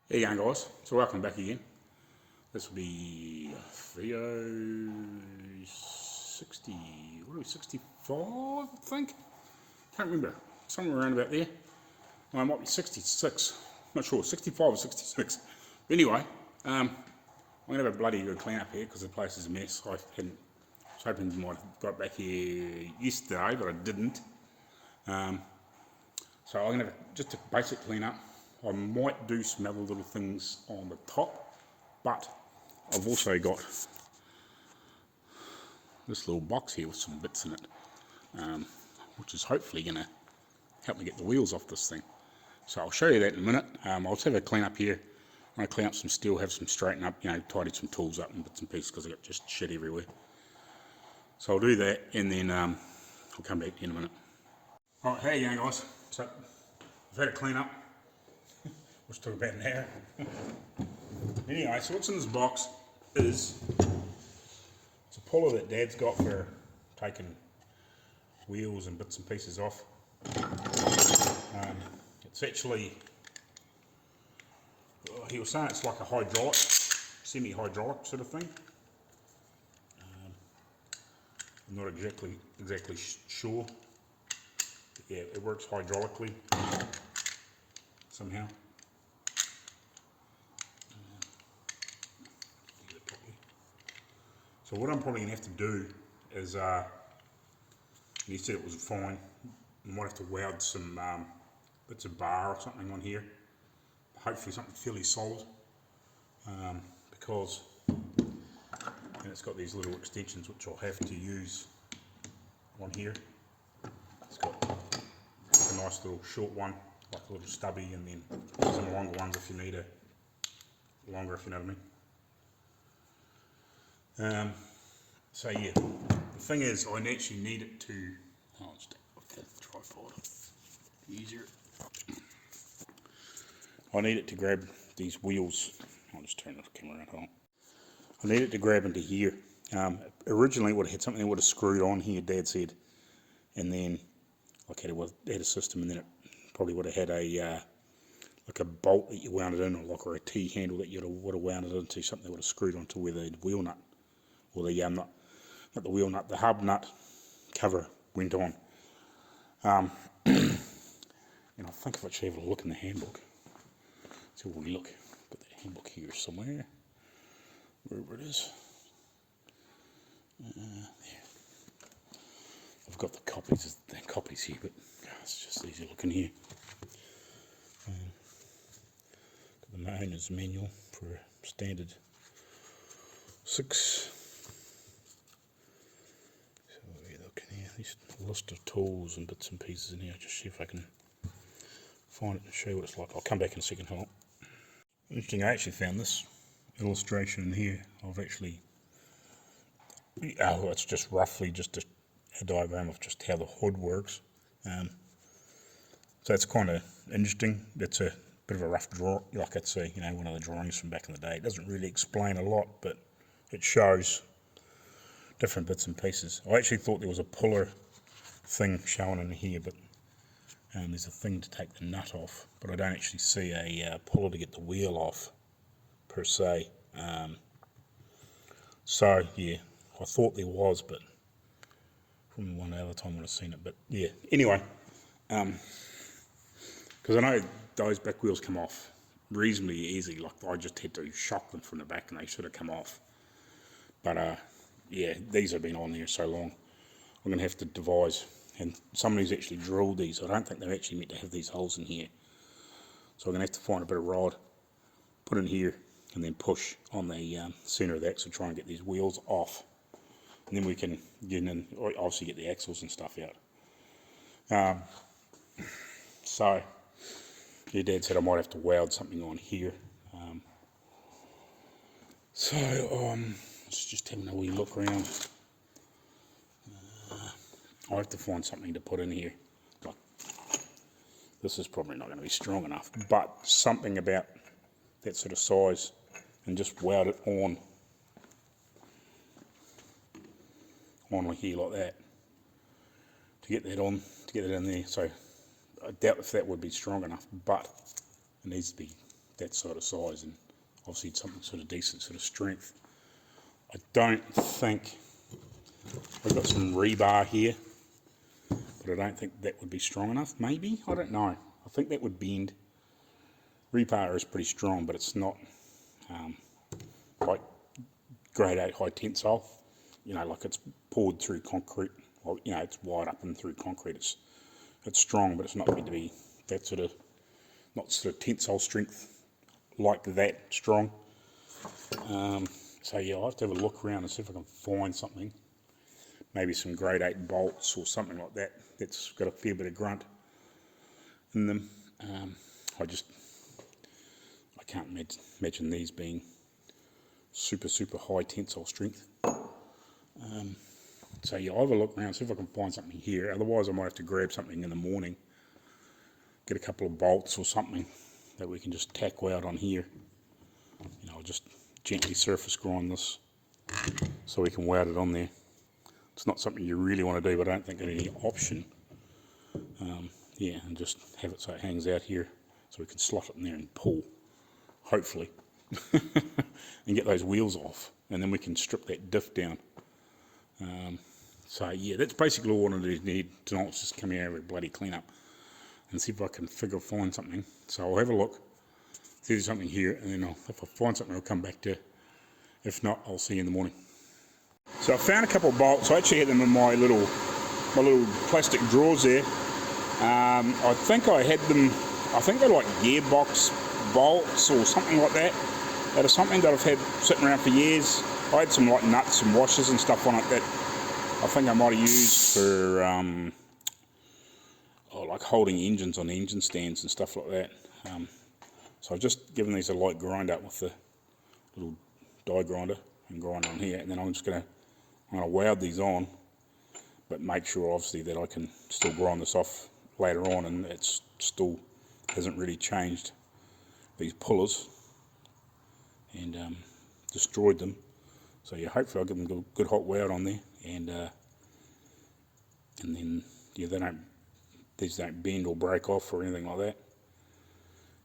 How you going, guys? So welcome back again. This will be video 60, what are we, 65 I think? Can't remember, somewhere around about there. Well, it might be 66, not sure, 65 or 66. But anyway, I'm going to have a bloody good clean up here because the place is a mess. I was hoping you might have got back here yesterday, but I didn't. So I'm going to have just a basic clean up. I might do some other little things on the top, but I've also got this little box here with some bits in it, which is hopefully going to help me get the wheels off this thing. So I'll show you that in a minute. I'll just have a clean up here. I'm going to clean up some steel, have some straighten up, tidy some tools up and bits and pieces because I've got just shit everywhere. So I'll do that and then I'll come back in a minute. Alright, how you going, guys? So I've had a clean up. Which took about an hour. Anyway, so what's in this box is it's a puller that Dad's got for taking wheels and bits and pieces off. It's actually, he was saying it's like a hydraulic, semi-hydraulic sort of thing. I'm not exactly sure. But yeah, it works hydraulically somehow. So what I'm probably going to have to do is, he said it was fine, I might have to weld some bits of bar or something on here, hopefully something fairly solid, because it's got these little extensions which I'll have to use on here. It's got a nice little short one, like a little stubby, and then some longer ones if you need a longer, if you know what I mean. So yeah, the thing is, I actually need it to, I'll just take off the tripod, easier. I need it to grab these wheels. I'll just turn the camera around, hold on. I need it to grab into here. Originally it would have had something that would have screwed on here, Dad said, and then like had a system, and then it probably would have had a like a bolt that you wound it in, or a T handle that you would have wound it into, something that would have screwed onto where the wheel nut, or the not the wheel nut, the hub nut cover went on. And I think if I should have a look in the handbook, see where we look. Got that handbook here somewhere, wherever it is. There. I've got the copies here, but it's just easy looking here. Got the owner's manual for a standard 6. So we're looking here, this list of tools and bits and pieces in here. I'll just see if I can find it and show you what it's like. I'll come back in a second. Hold on. Interesting, I actually found this illustration in here. I've actually, it's just roughly just a diagram of just how the hood works. So it's kind of interesting. It's a bit of a rough draw, like it's a, one of the drawings from back in the day. It doesn't really explain a lot, but it shows different bits and pieces. I actually thought there was a puller thing shown in here, but there's a thing to take the nut off, but I don't actually see a puller to get the wheel off per se. So yeah, I thought there was, but from one other time when I've seen it. But yeah, anyway, because I know those back wheels come off reasonably easy. Like I just had to shock them from the back and they should have come off. But yeah, these have been on there so long. I'm going to have to devise, and somebody's actually drilled these. I don't think they're actually meant to have these holes in here. So I'm going to have to find a bit of rod, put in here, and then push on the centre of the axle, try and get these wheels off. And then we can get in, or obviously get the axles and stuff out. So, your Dad said I might have to weld something on here. Let's just having a wee look around. I'll have to find something to put in here. Like, this is probably not going to be strong enough, but something about that sort of size, and just weld it on here like that to get that on, to get it in there. So I doubt if that would be strong enough, but it needs to be that sort of size, and obviously something sort of decent sort of strength. I don't think, I've got some rebar here, but I don't think that would be strong enough. Maybe, I don't know. I think that would bend. Rebar is pretty strong, but it's not like grade 8 high tensile. You know, like it's poured through concrete. Well, you know, it's wired up and through concrete. It's strong, but it's not meant to be that sort of, not sort of tensile strength like that strong. So yeah, I'll have to have a look around and see if I can find something. Maybe some grade 8 bolts or something like that that's got a fair bit of grunt in them. I can't imagine these being super high tensile strength. So yeah, I'll have a look around, see if I can find something here. Otherwise I might have to grab something in the morning, get a couple of bolts or something that we can just tack weld on here. You know, I'll just gently surface grind this so we can weld it on there. It's not something you really want to do, but I don't think there's any option. Yeah, and just have it so it hangs out here so we can slot it in there and pull, hopefully, and get those wheels off, and then we can strip that diff down. So yeah, that's basically all I need tonight. It's just coming out of a bloody clean up and see if I can find something. So I'll have a look, see if there's something here, and then if I find something I'll come back to. If not, I'll see you in the morning. So I found a couple of bolts. I actually had them in my little plastic drawers there. I think I had them, I think they're like gearbox bolts or something like that. That is something that I've had sitting around for years. I had some like nuts and washers and stuff on it that I think I might have used for like holding engines on engine stands and stuff like that. So I've just given these a light grind up with the little die grinder and grind on here, and then I'm going to weld these on, but make sure obviously that I can still grind this off later on, and it's still hasn't really changed these pullers and destroyed them. So yeah, hopefully I'll give them a good hot weld on there, and then yeah, these don't bend or break off or anything like that,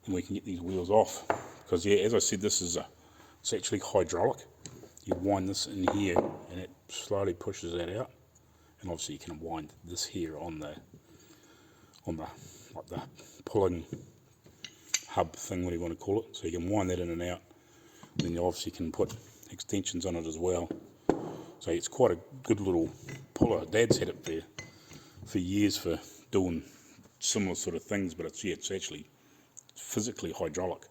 and we can get these wheels off. Because yeah, as I said, it's actually hydraulic. You wind this in here and it slowly pushes that out, and obviously you can wind this here on the pulling hub thing, what do you want to call it. So you can wind that in and out, and then you obviously can put extensions on it as well. So it's quite a good little puller. Dad's had it for years for doing similar sort of things, but it's actually physically hydraulic.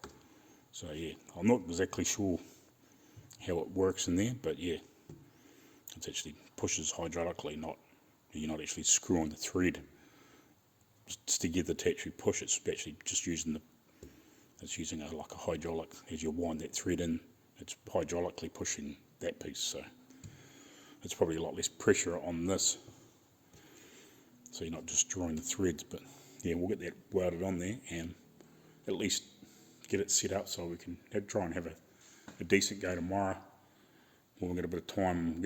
So yeah, I'm not exactly sure how it works in there, but yeah, it actually pushes hydraulically, you're not actually screwing the thread just together to actually push. It's actually just using like a hydraulic. As you wind that thread in, it's hydraulically pushing that piece, so it's probably a lot less pressure on this, so you're not destroying the threads. But yeah, we'll get that welded on there and at least get it set up so we can try and have a decent go tomorrow when we get a bit of time and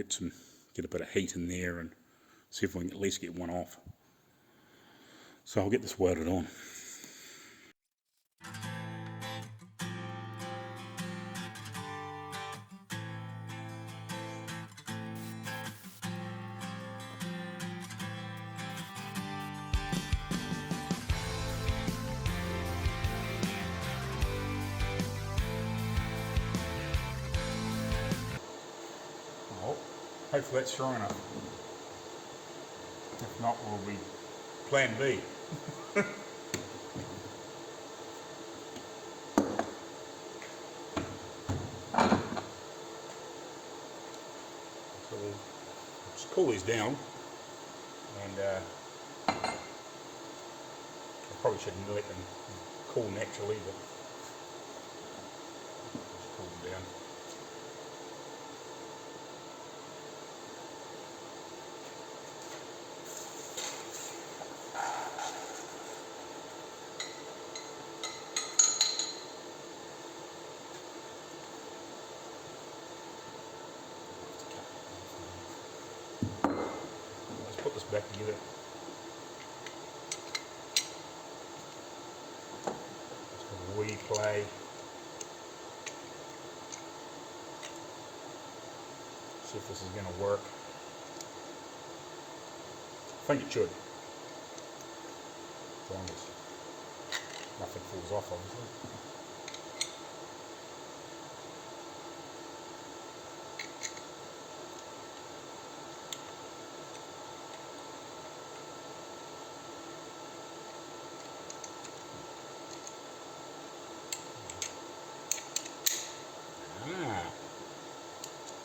get a bit of heat in there and see if we can at least get one off. So I'll get this welded on. Hopefully that's strong enough. If not, we'll be plan B. So we'll just cool these down, and I probably shouldn't let them cool naturally, but just cool them down. Put this back together. Just a wee play. See if this is going to work. I think it should. As long as nothing falls off, obviously.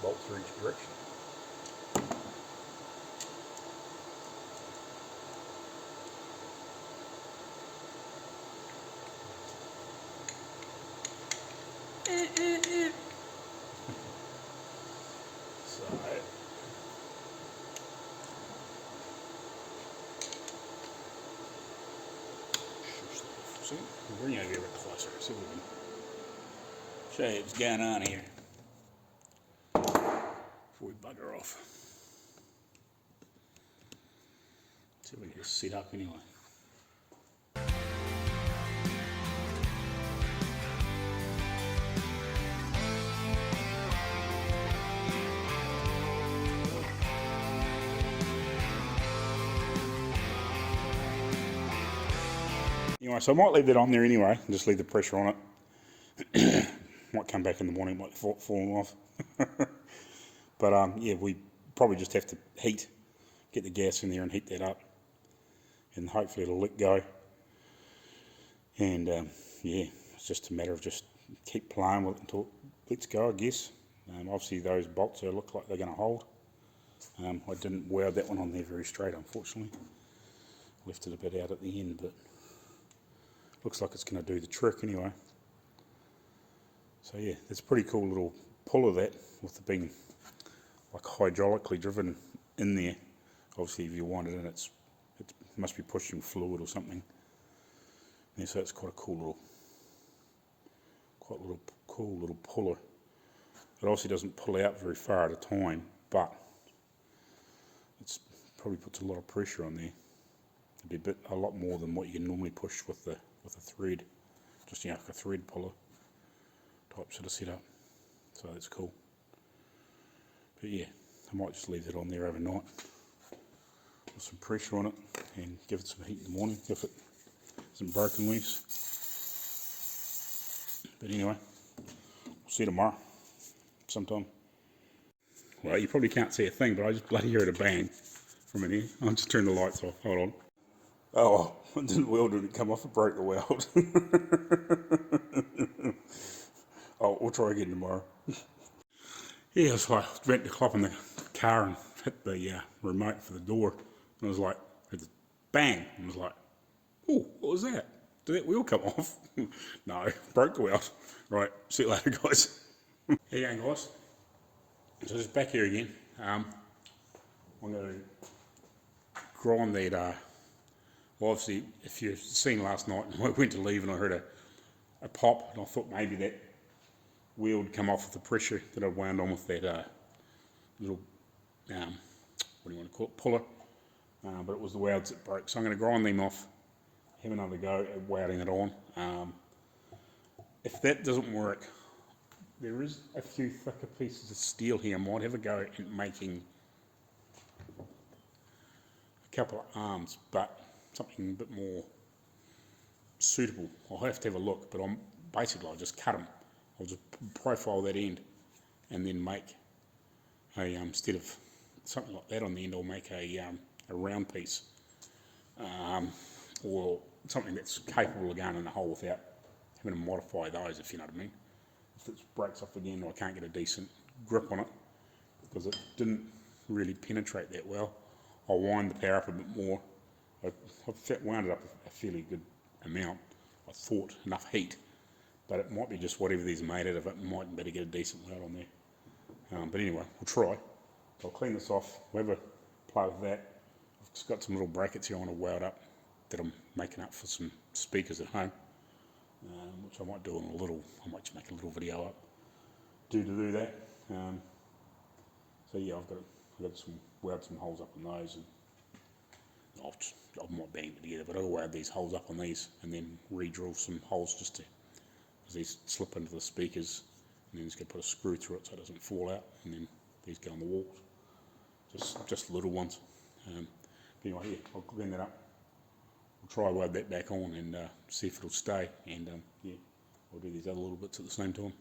Bolt through each direction. So, bring it over a bit closer so we can show you what's going on here before we bugger off. See if we can get it set up anyway. Anyway, so I might leave that on there anyway, and just leave the pressure on it. Might come back in the morning, might fall off. But yeah, we probably just have to get the gas in there and heat that up, and hopefully it'll let go. And yeah, it's just a matter of just keep playing with it until it lets go, I guess. Obviously those bolts there look like they're going to hold. I didn't weld that one on there very straight, unfortunately. Left it a bit out at the end, but looks like it's going to do the trick anyway. So yeah, it's a pretty cool little puller, that, with it being like hydraulically driven in there. Obviously if you wind it in, it must be pushing fluid or something. Yeah, so it's quite a cool little puller. It obviously doesn't pull out very far at a time, but it's probably puts a lot of pressure on there. It'd be a lot more than what you can normally push with a thread, just like a thread puller type sort of setup. So that's cool. But yeah, I might just leave that on there overnight with some pressure on it and give it some heat in the morning if it isn't broken loose. But anyway, we'll see you tomorrow sometime. Well, you probably can't see a thing, but I just bloody heard a bang from in here. I'll just turn the lights off. Hold on. Oh, I didn't weld it, come off, it broke the weld. Oh, we'll try again tomorrow. Yeah, so I went to clop in the car and hit the remote for the door, and I was like, bang, and I was like, oh, what was that? Did that wheel come off? No, broke the weld. Right, see you later, guys. How you going, guys? So just back here again. I'm going to grind that. Well, obviously, if you've seen last night, I went to leave and I heard a pop, and I thought maybe that wheel would come off with the pressure that I wound on with that little, what do you want to call it, puller. But it was the welds that broke. So I'm going to grind them off, have another go at welding it on. If that doesn't work, there is a few thicker pieces of steel here. I might have a go at making a couple of arms, but something a bit more suitable. I'll have to have a look, but I'll just cut them. I'll just profile that end and then make instead of something like that on the end, I'll make a round piece, or something that's capable of going in the hole without having to modify those, if you know what I mean. If it breaks off again, or I can't get a decent grip on it because it didn't really penetrate that well, I'll wind the power up a bit more. I've wound it up a fairly good amount. I thought enough heat, but it might be just whatever these are made out of. It might better get a decent weld on there. But anyway, we'll try. So I'll clean this off. We'll have a play with that. I've just got some little brackets here I want to weld up that I'm making up for some speakers at home, which I might do in a little. I might just make a little video up to do that. So yeah, I've got some weld some holes up on those, and I might bang it together, but I'll weld these holes up on these and then re-drill some holes just to, because these slip into the speakers, and then just going to put a screw through it so it doesn't fall out, and then these go on the walls, just little ones. Anyway, yeah, I'll clean that up. We'll try weld that back on and see if it'll stay, and yeah, I'll do these other little bits at the same time.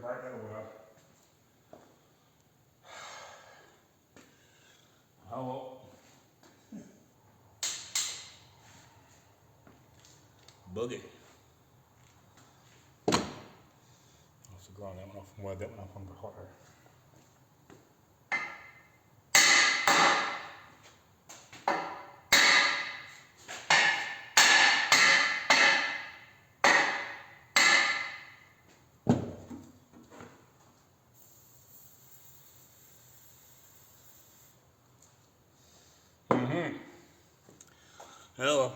Break that away. Oh well. Buggy. I'll have to grind that one off and weld that one up on the hot air. Hello.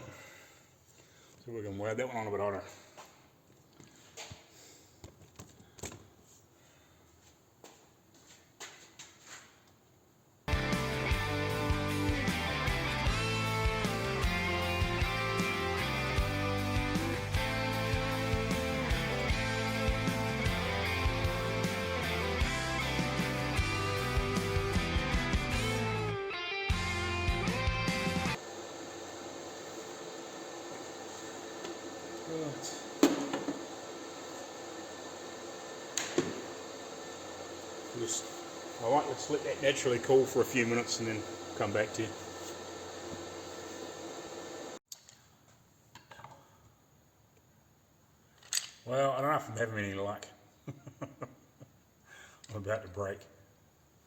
So we can weld that one on a bit harder. Just, alright, let's let that naturally cool for a few minutes and then come back to you. Well, I don't know if I'm having any luck. I'm about to break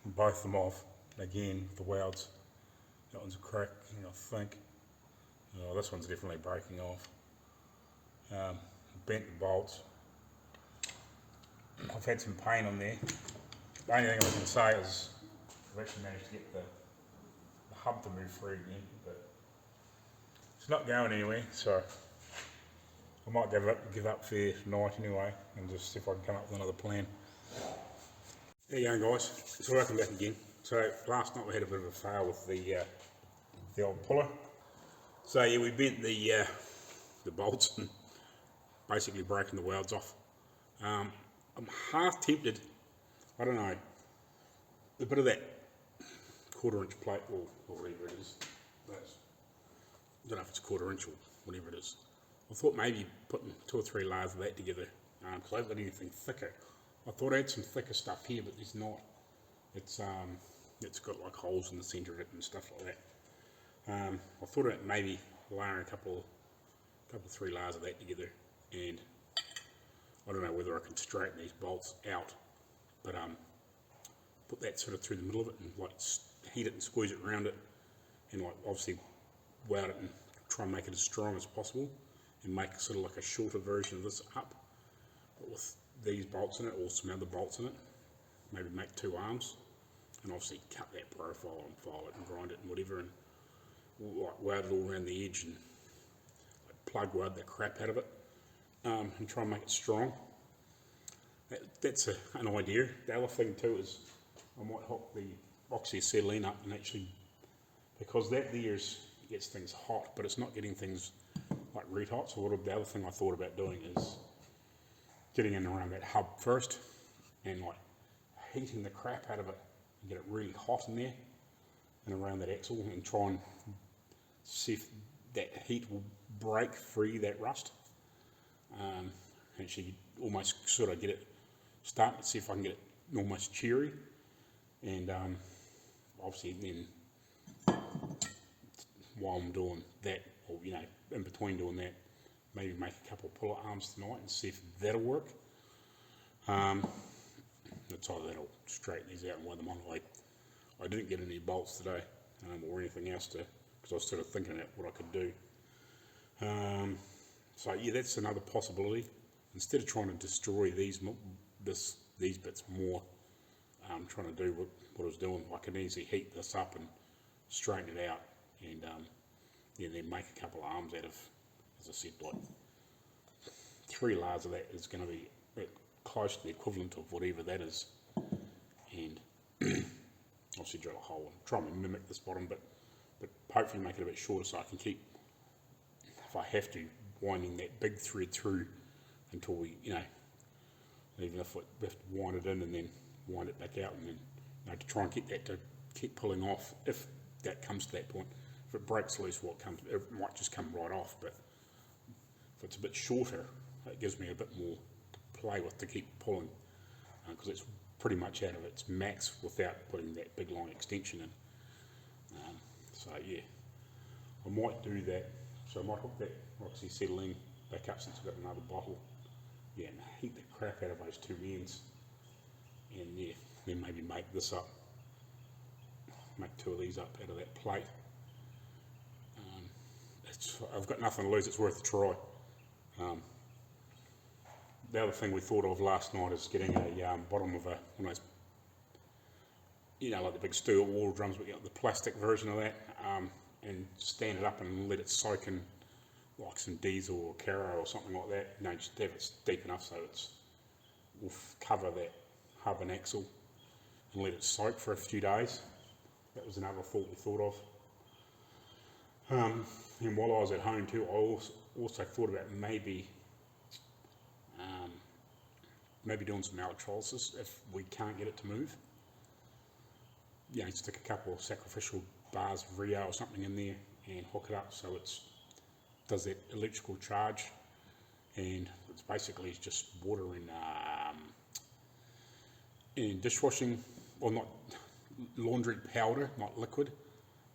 both of them off again, the welds. That one's cracked, I think. Oh, this one's definitely breaking off. Bent the bolts. I've had some pain on there. The only thing I can say is I've actually managed to get the hub to move free again, but it's not going anywhere, so I might give up for tonight anyway and just see if I can come up with another plan. There you go, guys. So welcome back again. So last night we had a bit of a fail with the old puller. So yeah, we bent the bolts and basically breaking the welds off. I'm half tempted, I don't know, a bit of that 1/4 inch plate or whatever it is. I don't know if it's 1/4 inch or whatever it is. I thought maybe putting 2 or 3 layers of that together, because I haven't got anything thicker. I thought I had some thicker stuff here, but there's not. It's got like holes in the centre of it and stuff like that. I thought about maybe layering a couple 3 layers of that together, and I don't know whether I can straighten these bolts out, but put that sort of through the middle of it and like heat it and squeeze it around it, and like obviously weld it and try and make it as strong as possible, and make sort of like a shorter version of this up, but with these bolts in it or some other bolts in it. Maybe make 2 arms, and obviously cut that profile and file it and grind it and whatever, and like weld it all around the edge and like plug weld the crap out of it, and try and make it strong. That's an idea. The other thing too is I might hook the oxyacetylene up and actually, because that there gets things hot, but it's not getting things like red hot. So the other thing I thought about doing is getting in around that hub first and like heating the crap out of it and get it really hot in there, and around that axle and try and see if that heat will break free that rust. Actually almost sort of get it starting to see if I can get it almost cherry, and obviously then while I'm doing that, or you know, in between doing that, maybe make a couple of puller arms tonight and see if that'll work. It's either that or straighten these out and weigh them on. I didn't get any bolts today or anything else because I was sort of thinking about what I could do. So yeah, that's another possibility. Instead of trying to destroy these bits more, I'm trying to do what I was doing. I can easily heat this up and straighten it out, and then make a couple of arms out of, as I said, like 3 layers of that is going to be close to the equivalent of whatever that is, and obviously drill a hole and try and mimic this bottom, but hopefully make it a bit shorter so I can keep, if I have to, winding that big thread through until we, you know, even if we have to wind it in and then wind it back out, and then, you know, to try and get that to keep pulling off if that comes to that point. If it breaks loose, it might just come right off, but if it's a bit shorter, it gives me a bit more to play with to keep pulling, because it's pretty much out of its max without putting that big long extension in. So yeah, I might do that. So I might hook that Roxy settling back up since I've got another bottle. Yeah, and heat the crap out of those 2 ends, and yeah, then maybe make this up, make 2 of these up out of that plate. I've got nothing to lose, it's worth a try. The other thing we thought of last night is getting a bottom of one of those, you know, like the big steel wall drums, but you know, the plastic version of that, and stand it up and let it soak in like some diesel or C.A.R or something like that. You know, just have it deep enough so will cover that hub and axle and let it soak for a few days. That was another thought we thought of. And while I was at home too, I also thought about maybe doing some electrolysis if we can't get it to move. You know, stick a couple of sacrificial bars of Rio or something in there and hook it up so it does that electrical charge, and it's basically just water in dishwashing, or not, laundry powder, not liquid,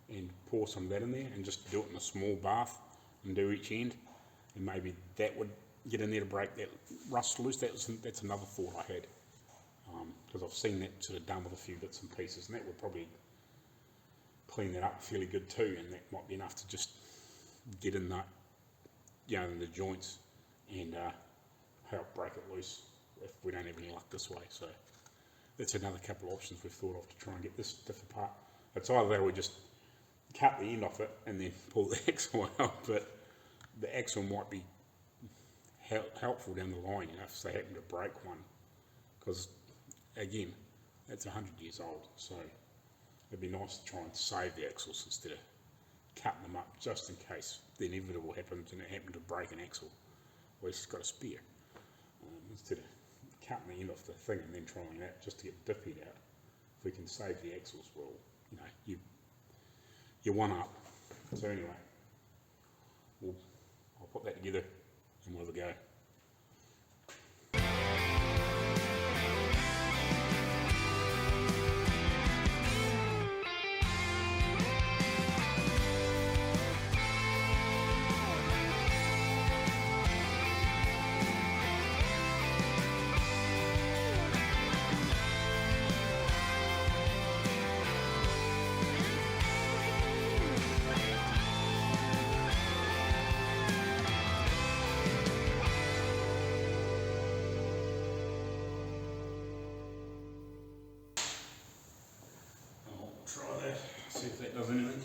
and pour some of that in there and just do it in a small bath and do each end, and maybe that would get in there to break that rust loose. That's another thought I had, because I've seen that sort of done with a few bits and pieces, and that would probably clean that up fairly good too, and that might be enough to just get in that, you know, in the joints and help break it loose if we don't have any luck this way. So that's another couple of options we've thought of to try and get this diff apart. It's either that or we just cut the end off it and then pull the axle out, but the axle might be helpful down the line, you know, if they happen to break one, because again, that's 100 years old, so it'd be nice to try and save the axles instead of cutting them up just in case the inevitable happens and it happened to break an axle. Well, it's got a spare, instead of cutting the end off the thing and then trying that just to get the diff head out. If we can save the axles, well, you know, you're one up. So anyway, I'll put that together and we'll have a go. See if that does anything.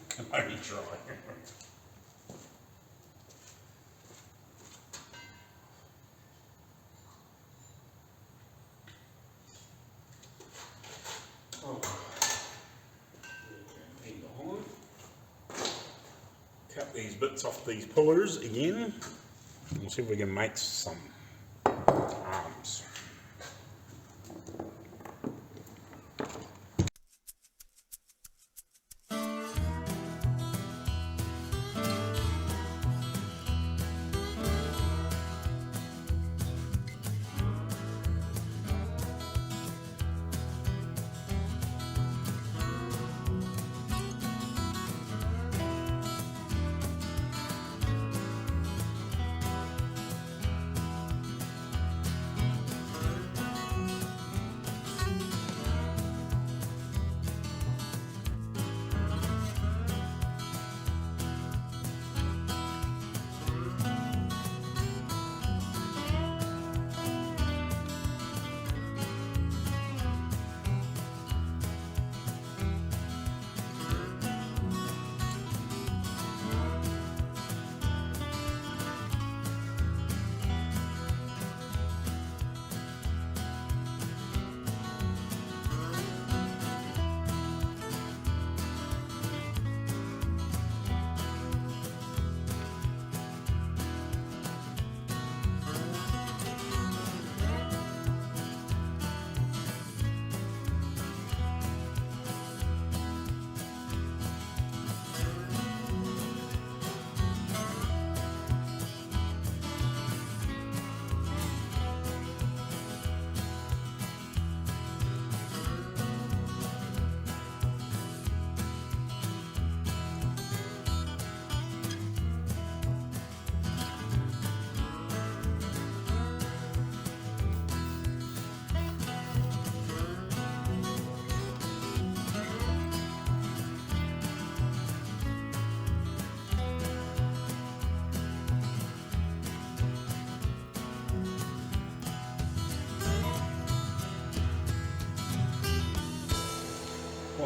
Can only try. Cut these bits off these pullers again. We'll see if we can make some arms.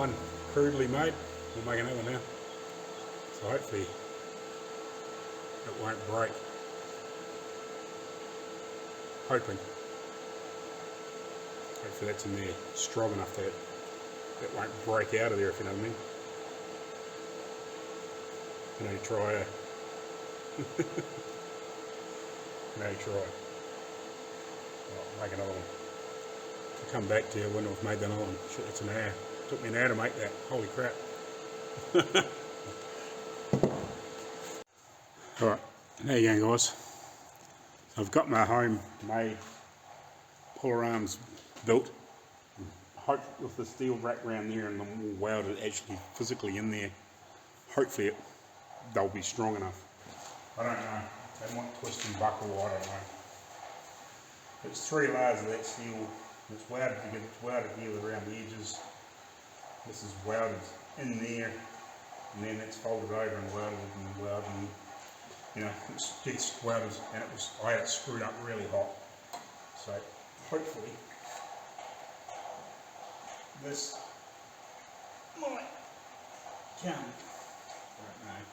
one crudely made. We'll make another now. So hopefully it won't break. Hopefully that's in there strong enough that it won't break out of there, if you know what I mean. You know, you try now you try. I'll make another one. I'll come back to you when I've made that other one. Shit, it's an hour. It took me an hour to make that. Holy crap. Alright, there you go guys. I've got my homemade puller arms built. I hope with the steel rack around there and them all welded actually physically in there, hopefully they'll be strong enough. I don't know. They might twist and buckle, I don't know. It's 3 layers of that steel. It's welded together around the edges. This is welded in there, and then it's folded over and welded and welded, and you know, it gets welded, and I had it screwed up really hot. So hopefully this might come. I don't know.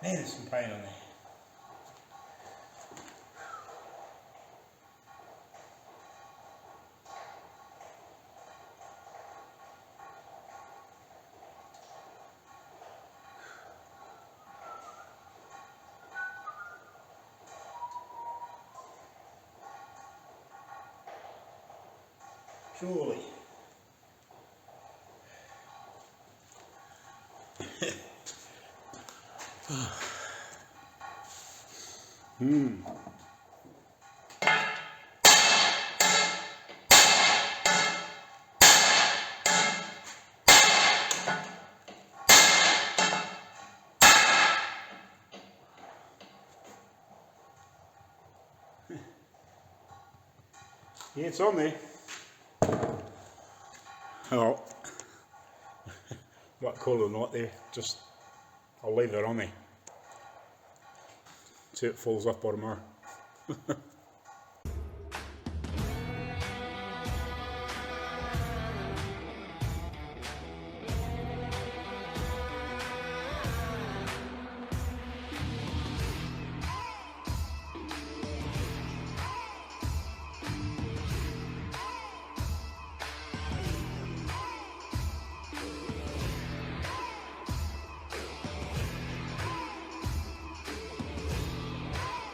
Man, there's some paint on there. Surely. Yeah, it's on there. Oh, might call it a night there. Just, I'll leave it on there. See if it falls off by tomorrow.